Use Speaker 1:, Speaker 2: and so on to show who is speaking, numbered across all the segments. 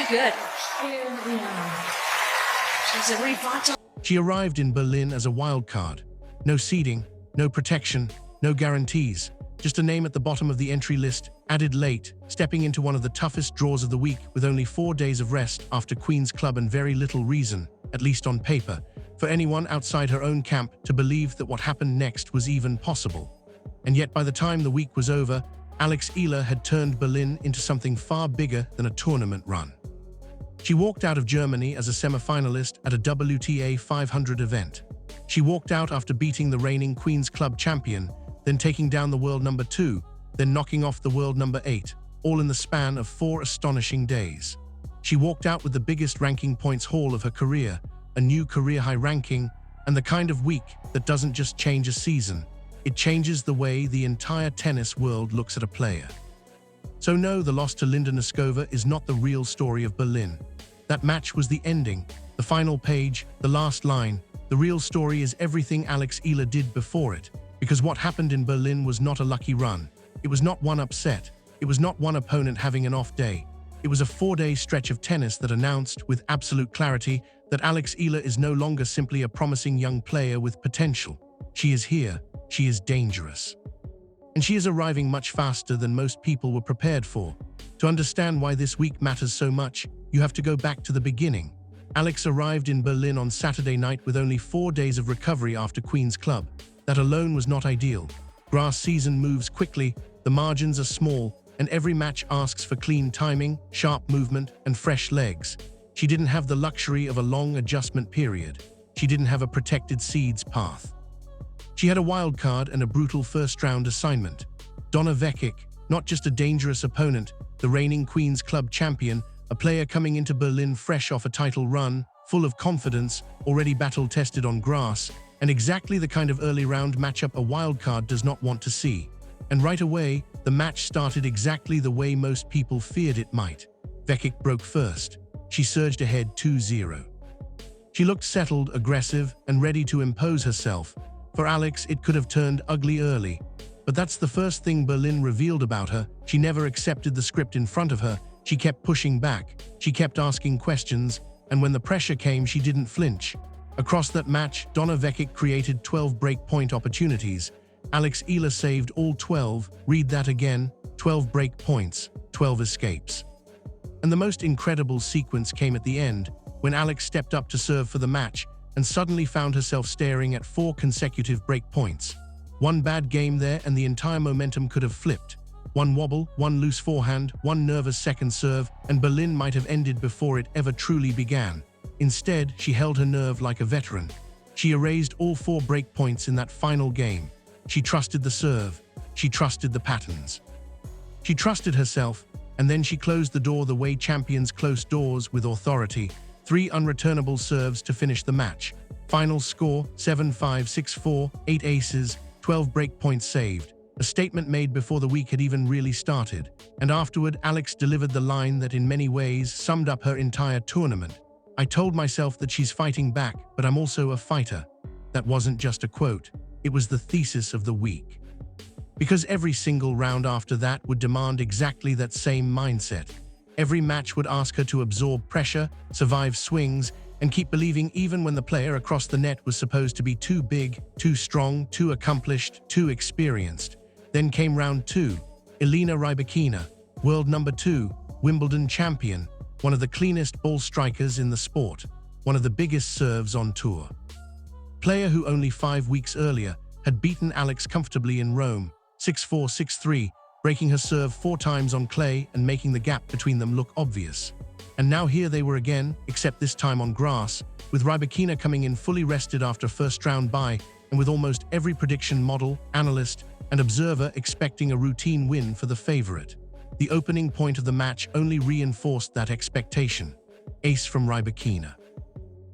Speaker 1: good. She's a revitalized.
Speaker 2: She arrived in Berlin as a wild card. No seeding, no protection, no guarantees. Just a name at the bottom of the entry list, added late, stepping into one of the toughest draws of the week with only 4 days of rest after Queen's Club and very little reason, at least on paper, for anyone outside her own camp to believe that what happened next was even possible. And yet by the time the week was over, Alex Eala had turned Berlin into something far bigger than a tournament run. She walked out of Germany as a semifinalist at a WTA 500 event. She walked out after beating the reigning Queen's Club champion, then taking down the world number 2, then knocking off the world number 8, all in the span of 4 astonishing days. She walked out with the biggest ranking points haul of her career, a new career-high ranking, and the kind of week that doesn't just change a season. It changes the way the entire tennis world looks at a player. So no, the loss to Linda Noskova is not the real story of Berlin. That match was the ending, the final page, the last line. The real story is everything Alex Eala did before it, because what happened in Berlin was not a lucky run. It was not one upset. It was not one opponent having an off day. It was a 4-day stretch of tennis that announced with absolute clarity that Alex Eala is no longer simply a promising young player with potential. She is here. She is dangerous. And she is arriving much faster than most people were prepared for. To understand why this week matters so much, you have to go back to the beginning. Alex arrived in Berlin on Saturday night with only 4 days of recovery after Queen's Club. That alone was not ideal. Grass season moves quickly, the margins are small, and every match asks for clean timing, sharp movement, and fresh legs. She didn't have the luxury of a long adjustment period. She didn't have a protected seeds path. She had a wild card and a brutal first-round assignment. Donna Vekic, not just a dangerous opponent, the reigning Queen's Club champion, a player coming into Berlin fresh off a title run, full of confidence, already battle-tested on grass, and exactly the kind of early-round matchup a wild card does not want to see. And right away, the match started exactly the way most people feared it might. Vekic broke first. She surged ahead 2-0. She looked settled, aggressive, and ready to impose herself. For Alex, it could have turned ugly early. But that's the first thing Berlin revealed about her. She never accepted the script in front of her. She kept pushing back. She kept asking questions. And when the pressure came, she didn't flinch. Across that match, Donna Vekic created 12 break-point opportunities. Alex Eala saved all 12. Read that again. 12 break points, 12 escapes. And the most incredible sequence came at the end, when Alex stepped up to serve for the match and suddenly found herself staring at 4 consecutive break points. One bad game there and the entire momentum could have flipped. One wobble, one loose forehand, one nervous second serve, and Berlin might have ended before it ever truly began. Instead, she held her nerve like a veteran. She erased all 4 break points in that final game. She trusted the serve. She trusted the patterns. She trusted herself, and then she closed the door the way champions close doors, with authority. 3 unreturnable serves to finish the match. Final score, 7-5, 6-4, 8 aces, 12 break points saved. A statement made before the week had even really started. And afterward, Alex delivered the line that in many ways summed up her entire tournament. I told myself that she's fighting back, but I'm also a fighter. That wasn't just a quote. It was the thesis of the week. Because every single round after that would demand exactly that same mindset. Every match would ask her to absorb pressure, survive swings, and keep believing even when the player across the net was supposed to be too big, too strong, too accomplished, too experienced. Then came round 2. Elena Rybakina, world number 2, Wimbledon champion, one of the cleanest ball strikers in the sport, one of the biggest serves on tour. Player who only 5 weeks earlier had beaten Alex comfortably in Rome, 6-4, 6-3, breaking her serve 4 times on clay and making the gap between them look obvious. And now here they were again, except this time on grass, with Rybakina coming in fully rested after first-round bye, and with almost every prediction model, analyst, and observer expecting a routine win for the favorite. The opening point of the match only reinforced that expectation. Ace from Rybakina.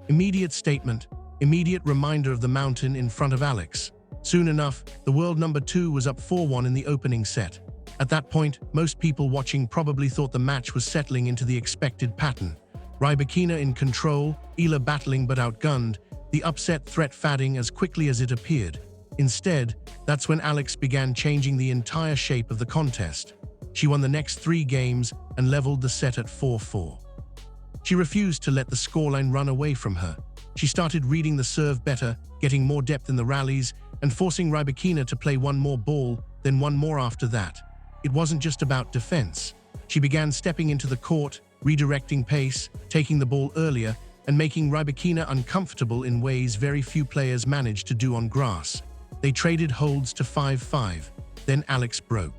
Speaker 2: Immediate statement, immediate reminder of the mountain in front of Alex. Soon enough, the world number 2 was up 4-1 in the opening set. At that point, most people watching probably thought the match was settling into the expected pattern. Rybakina in control, Eala battling but outgunned, the upset threat fading as quickly as it appeared. Instead, that's when Alex began changing the entire shape of the contest. She won the next 3 games and leveled the set at 4-4. She refused to let the scoreline run away from her. She started reading the serve better, getting more depth in the rallies, and forcing Rybakina to play one more ball, then one more after that. It wasn't just about defense. She began stepping into the court, redirecting pace, taking the ball earlier, and making Rybakina uncomfortable in ways very few players managed to do on grass. They traded holds to 5-5. Then Alex broke.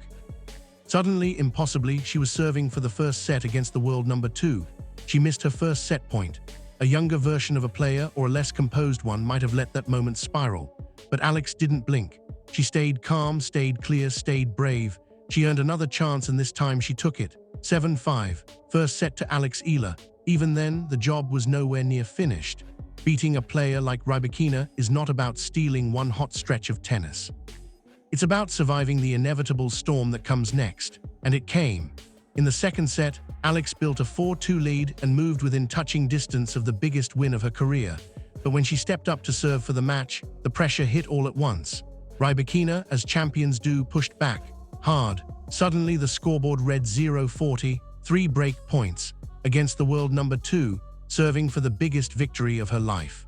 Speaker 2: Suddenly, impossibly, she was serving for the first set against the world number 2. She missed her first set point. A younger version of a player or a less composed one might have let that moment spiral. But Alex didn't blink. She stayed calm, stayed clear, stayed brave. She earned another chance, and this time she took it. 7-5. First set to Alex Eala. Even then, the job was nowhere near finished. Beating a player like Rybakina is not about stealing one hot stretch of tennis. It's about surviving the inevitable storm that comes next. And it came. In the second set, Alex built a 4-2 lead and moved within touching distance of the biggest win of her career. But when she stepped up to serve for the match, the pressure hit all at once. Rybakina, as champions do, pushed back hard. Suddenly the scoreboard read 0-40, 3 break points, against the world number 2, serving for the biggest victory of her life.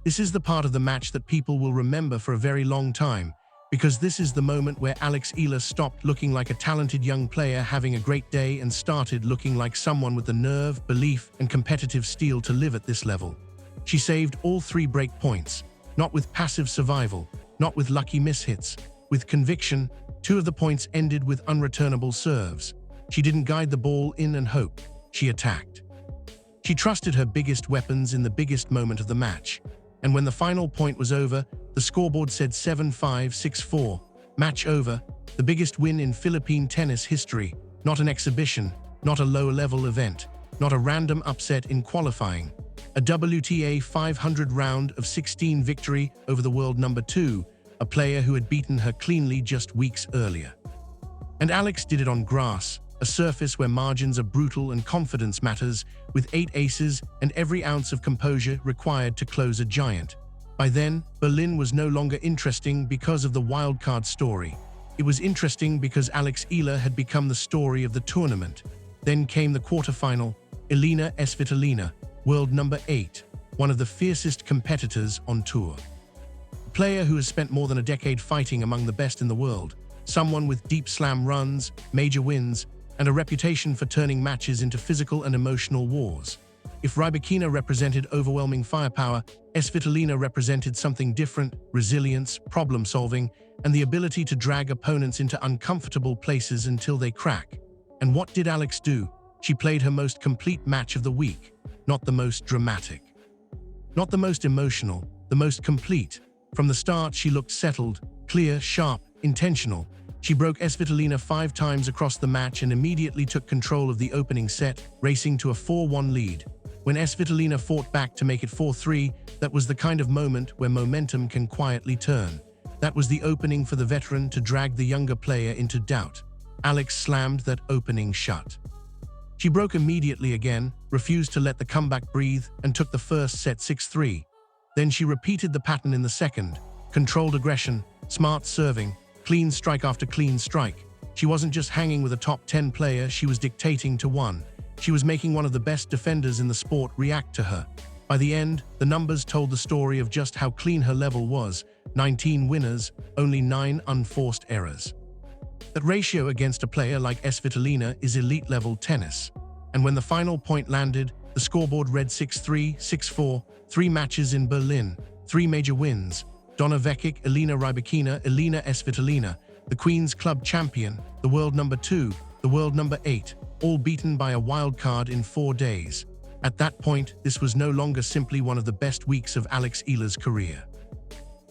Speaker 2: This is the part of the match that people will remember for a very long time, because this is the moment where Alex Eala stopped looking like a talented young player having a great day and started looking like someone with the nerve, belief, and competitive steel to live at this level. She saved all 3 break points, not with passive survival, not with lucky mishits, with conviction. 2 of the points ended with unreturnable serves. She didn't guide the ball in and hope. She attacked. She trusted her biggest weapons in the biggest moment of the match. And when the final point was over, the scoreboard said 7-5, 6-4. Match over. The biggest win in Philippine tennis history. Not an exhibition, not a low-level event, not a random upset in qualifying. A WTA 500 round of 16 victory over the world number 2, a player who had beaten her cleanly just weeks earlier. And Alex did it on grass, a surface where margins are brutal and confidence matters, with 8 aces and every ounce of composure required to close a giant. By then, Berlin was no longer interesting because of the wildcard story. It was interesting because Alex Eala had become the story of the tournament. Then came the quarterfinal, Elina Svitolina, world number 8, one of the fiercest competitors on tour. A player who has spent more than a decade fighting among the best in the world, someone with deep slam runs, major wins, and a reputation for turning matches into physical and emotional wars. If Rybakina represented overwhelming firepower, Svitolina represented something different: resilience, problem-solving, and the ability to drag opponents into uncomfortable places until they crack. And what did Alex do? She played her most complete match of the week. Not the most dramatic, not the most emotional, the most complete. From the start, she looked settled, clear, sharp, intentional. She broke Svitolina 5 times across the match and immediately took control of the opening set, racing to a 4-1 lead. When Svitolina fought back to make it 4-3, that was the kind of moment where momentum can quietly turn. That was the opening for the veteran to drag the younger player into doubt. Alex slammed that opening shut. She broke immediately again, refused to let the comeback breathe, and took the first set 6-3. Then she repeated the pattern in the second. Controlled aggression, smart serving, clean strike after clean strike. She wasn't just hanging with a top 10 player, she was dictating to one. She was making one of the best defenders in the sport react to her. By the end, the numbers told the story of just how clean her level was. 19 winners, only 9 unforced errors. That ratio against a player like Svitolina is elite-level tennis. And when the final point landed, the scoreboard read 6-3, 6-4, 3 matches in Berlin, 3 major wins. Donna Vekic, Elena Rybakina, Elina Svitolina, the Queen's Club champion, the world number 2, the world number 8, all beaten by a wild card in 4 days. At that point, this was no longer simply one of the best weeks of Alex Eala's career.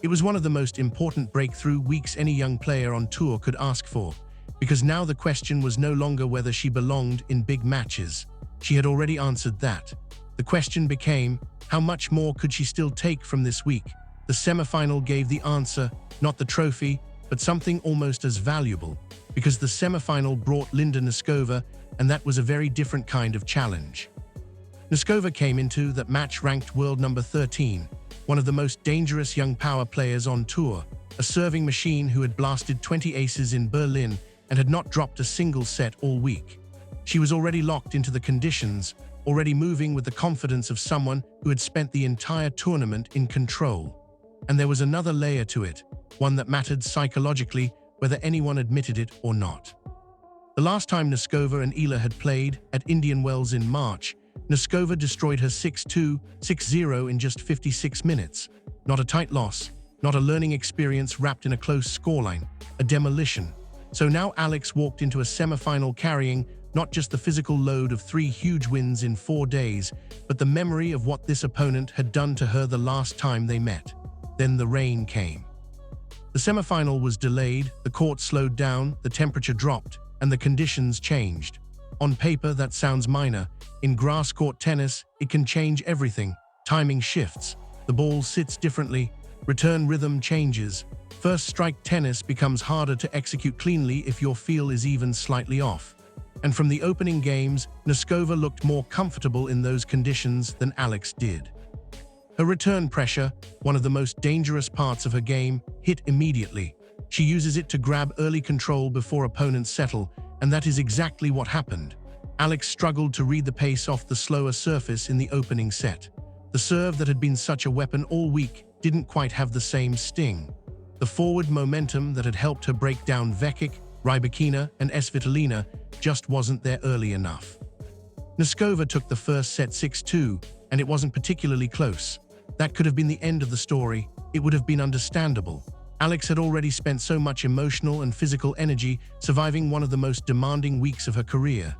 Speaker 2: It was one of the most important breakthrough weeks any young player on tour could ask for, because now the question was no longer whether she belonged in big matches. She had already answered that. The question became, how much more could she still take from this week? The semifinal gave the answer, not the trophy, but something almost as valuable, because the semifinal brought Linda Noskova, and that was a very different kind of challenge. Noskova came into that match ranked world number 13, one of the most dangerous young power players on tour, a serving machine who had blasted 20 aces in Berlin and had not dropped a single set all week. She was already locked into the conditions, already moving with the confidence of someone who had spent the entire tournament in control. And there was another layer to it, one that mattered psychologically, whether anyone admitted it or not. The last time Noskova and Eala had played, at Indian Wells in March, Noskova destroyed her 6-2, 6-0 in just 56 minutes. Not a tight loss, not a learning experience wrapped in a close scoreline, a demolition. So now Alex walked into a semifinal carrying not just the physical load of 3 huge wins in 4 days, but the memory of what this opponent had done to her the last time they met. Then the rain came. The semifinal was delayed, the court slowed down, the temperature dropped, and the conditions changed. On paper, that sounds minor. In grass court tennis, it can change everything. Timing shifts, the ball sits differently, return rhythm changes. First strike tennis becomes harder to execute cleanly if your feel is even slightly off. And from the opening games, Noskova looked more comfortable in those conditions than Alex did. Her return pressure, one of the most dangerous parts of her game, hit immediately. She uses it to grab early control before opponents settle, and that is exactly what happened. Alex struggled to read the pace off the slower surface in the opening set. The serve that had been such a weapon all week didn't quite have the same sting. The forward momentum that had helped her break down Vekic, Rybakina, and Svitolina just wasn't there early enough. Noskova took the first set 6-2, and it wasn't particularly close. That could have been the end of the story. It would have been understandable. Alex had already spent so much emotional and physical energy surviving one of the most demanding weeks of her career.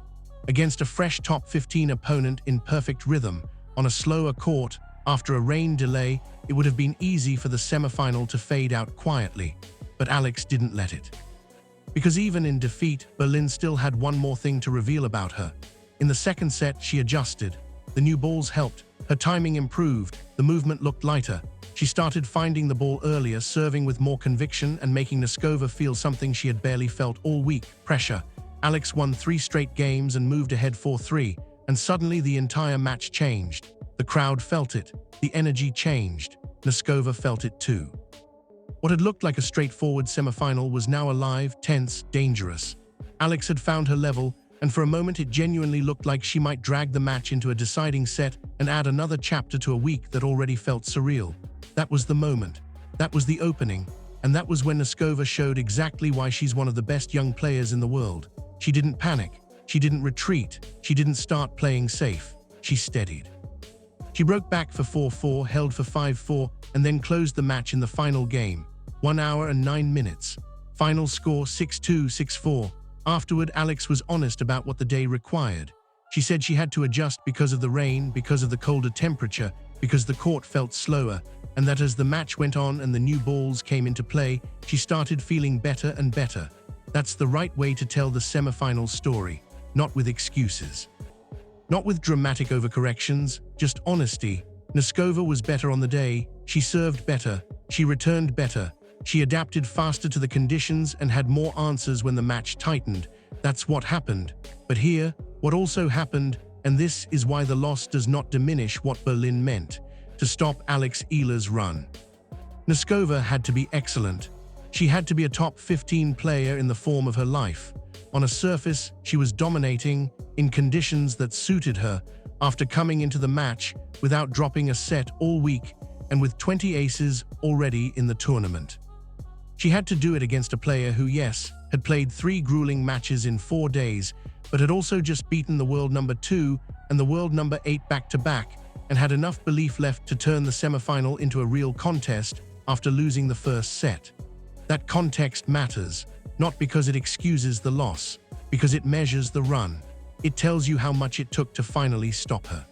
Speaker 2: Against a fresh top 15 opponent in perfect rhythm, on a slower court, after a rain delay, it would have been easy for the semifinal to fade out quietly. But Alex didn't let it. Because even in defeat, Berlin still had one more thing to reveal about her. In the second set, she adjusted. The new balls helped. Her timing improved. The movement looked lighter. She started finding the ball earlier, serving with more conviction and making Noskova feel something she had barely felt all week: pressure. Alex won 3 straight games and moved ahead 4-3, and suddenly the entire match changed. The crowd felt it. The energy changed. Noskova felt it too. What had looked like a straightforward semifinal was now alive, tense, dangerous. Alex had found her level, and for a moment it genuinely looked like she might drag the match into a deciding set and add another chapter to a week that already felt surreal. That was the moment. That was the opening. And that was when Noskova showed exactly why she's one of the best young players in the world. She didn't panic. She didn't retreat. She didn't start playing safe. She steadied. She broke back for 4-4, held for 5-4, and then closed the match in the final game. 1 hour and 9 minutes. Final score 6-2, 6-4. Afterward, Alex was honest about what the day required. She said she had to adjust because of the rain, because of the colder temperature, because the court felt slower, and that as the match went on and the new balls came into play, she started feeling better and better. That's the right way to tell the semifinal story, not with excuses. Not with dramatic overcorrections, just honesty. Noskova was better on the day, she served better, she returned better, she adapted faster to the conditions and had more answers when the match tightened. That's what happened. But here, what also happened, and this is why the loss does not diminish what Berlin meant, to stop Alex Eala's run. Noskova had to be excellent. She had to be a top 15 player in the form of her life. On a surface, she was dominating, in conditions that suited her, after coming into the match without dropping a set all week and with 20 aces already in the tournament. She had to do it against a player who, yes, had played 3 grueling matches in 4 days, but had also just beaten the world number 2 and the world number 8 back-to-back, and had enough belief left to turn the semifinal into a real contest after losing the first set. That context matters, not because it excuses the loss, because it measures the run. It tells you how much it took to finally stop her.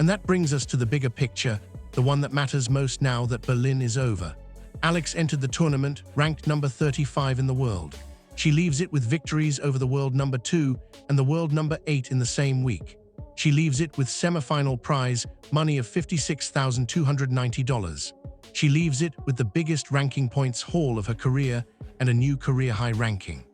Speaker 2: And that brings us to the bigger picture, the one that matters most now that Berlin is over. Alex entered the tournament ranked number 35 in the world. She leaves it with victories over the world number 2 and the world number 8 in the same week. She leaves it with semifinal prize money of $56,290. She leaves it with the biggest ranking points haul of her career and a new career high ranking.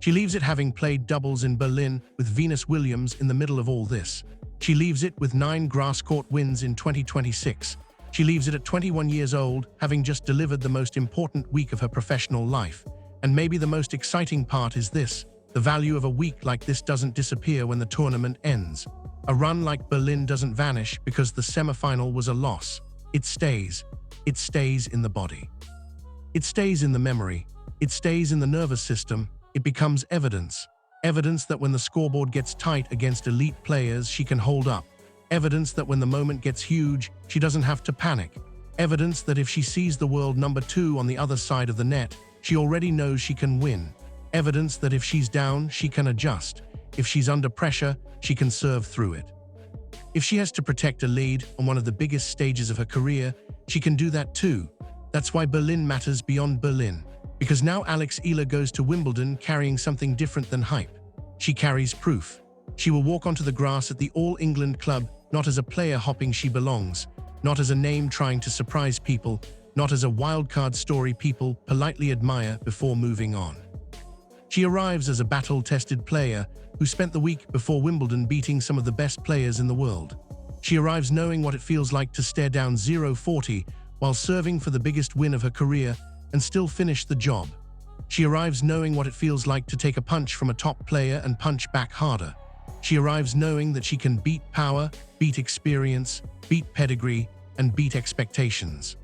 Speaker 2: She leaves it having played doubles in Berlin with Venus Williams in the middle of all this. She leaves it with 9 grass court wins in 2026. She leaves it at 21 years old, having just delivered the most important week of her professional life. And maybe the most exciting part is this: the value of a week like this doesn't disappear when the tournament ends. A run like Berlin doesn't vanish because the semifinal was a loss. It stays. It stays in the body. It stays in the memory. It stays in the nervous system. It becomes evidence. Evidence that when the scoreboard gets tight against elite players, she can hold up. Evidence that when the moment gets huge, she doesn't have to panic. Evidence that if she sees the world number 2 on the other side of the net, she already knows she can win. Evidence that if she's down, she can adjust. If she's under pressure, she can serve through it. If she has to protect a lead on one of the biggest stages of her career, she can do that too. That's why Berlin matters beyond Berlin. Because now Alex Eala goes to Wimbledon carrying something different than hype. She carries proof. She will walk onto the grass at the All England club not as a player hopping she belongs, not as a name trying to surprise people, not as a wildcard story people politely admire before moving on. She arrives as a battle-tested player who spent the week before Wimbledon beating some of the best players in the world. She arrives knowing what it feels like to stare down 0-40 while serving for the biggest win of her career and still finish the job. She arrives knowing what it feels like to take a punch from a top player and punch back harder. She arrives knowing that she can beat power, beat experience, beat pedigree, and beat expectations.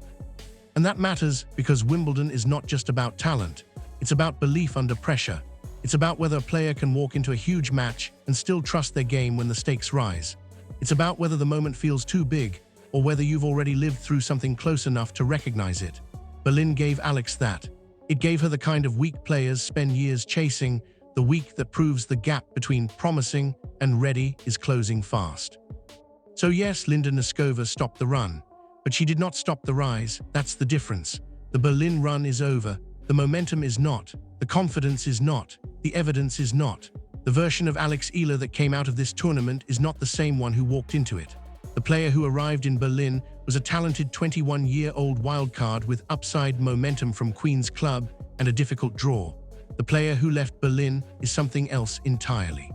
Speaker 2: And that matters because Wimbledon is not just about talent. It's about belief under pressure. It's about whether a player can walk into a huge match and still trust their game when the stakes rise. It's about whether the moment feels too big or whether you've already lived through something close enough to recognize it. Berlin gave Alex that. It gave her the kind of weak players spend years chasing, the weak that proves the gap between promising and ready is closing fast. So yes, Linda Noskova stopped the run, but she did not stop the rise. That's the difference. The Berlin run is over. The momentum is not. The confidence is not. The evidence is not. The version of Alex Eala that came out of this tournament is not the same one who walked into it. The player who arrived in Berlin was a talented 21-year-old wildcard with upside momentum from Queen's Club and a difficult draw. The player who left Berlin is something else entirely.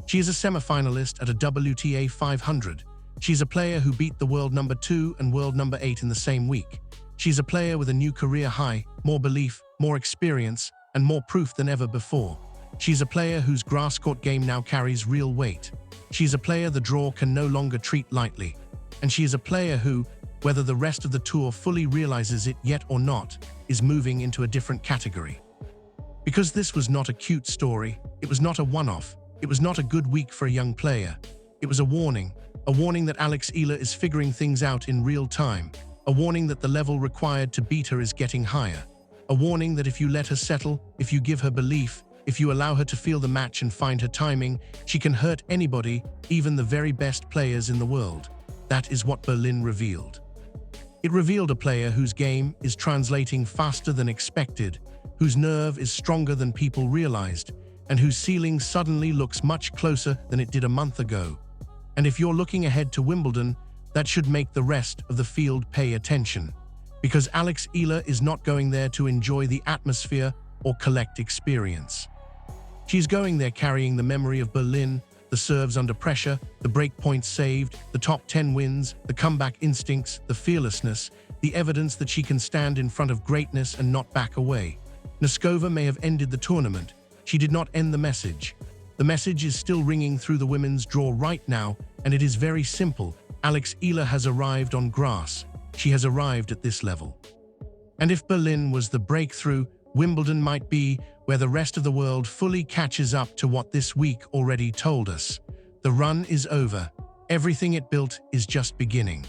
Speaker 2: She is a semi-finalist at a WTA 500. She's a player who beat the world number 2 and world number 8 in the same week. She's a player with a new career high, more belief, more experience, and more proof than ever before. She's a player whose grass court game now carries real weight. She's a player the draw can no longer treat lightly. And she is a player who, whether the rest of the tour fully realizes it yet or not, is moving into a different category. Because this was not a cute story, it was not a one-off, it was not a good week for a young player. It was a warning that Alex Eala is figuring things out in real time, a warning that the level required to beat her is getting higher, a warning that if you let her settle, if you give her belief, if you allow her to feel the match and find her timing, she can hurt anybody, even the very best players in the world. That is what Berlin revealed. It revealed a player whose game is translating faster than expected, whose nerve is stronger than people realized, and whose ceiling suddenly looks much closer than it did a month ago. And if you're looking ahead to Wimbledon, that should make the rest of the field pay attention. Because Alex Eala is not going there to enjoy the atmosphere or collect experience. She's going there carrying the memory of Berlin, the serves under pressure, the break points saved, the top 10 wins, the comeback instincts, the fearlessness, the evidence that she can stand in front of greatness and not back away. Noskova may have ended the tournament. She did not end the message. The message is still ringing through the women's draw right now, and it is very simple. Alex Eala has arrived on grass. She has arrived at this level. And if Berlin was the breakthrough, Wimbledon might be where the rest of the world fully catches up to what this week already told us. The run is over. Everything it built is just beginning.